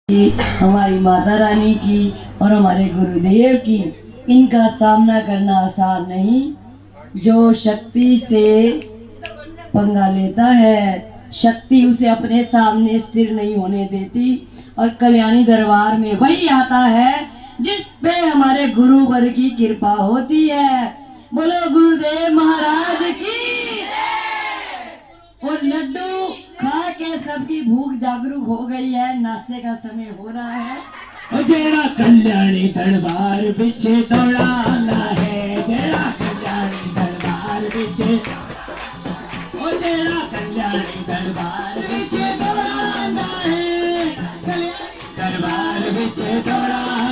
की, हमारी माता रानी की और हमारे गुरुदेव की, इनका सामना करना आसान नहीं। जो शक्ति से पंगा लेता है, शक्ति उसे अपने सामने स्थिर नहीं होने देती। और कल्याणी दरबार में वही आता है जिस पे हमारे गुरुवर की कृपा होती है। बोलो गुरुदेव महाराज की। और लड्डू खा के सबकी भूख जागरूक हो गई है, नाश्ते का समय हो रहा है। जेड़ा कल्याणी दरबार पीछे दौड़ाना है, जेड़ा कल्याणी दरबार पीछे, ओ जेड़ा कल्याणी दरबार पीछे दौड़ाना है, दरबार पीछे दौड़ाना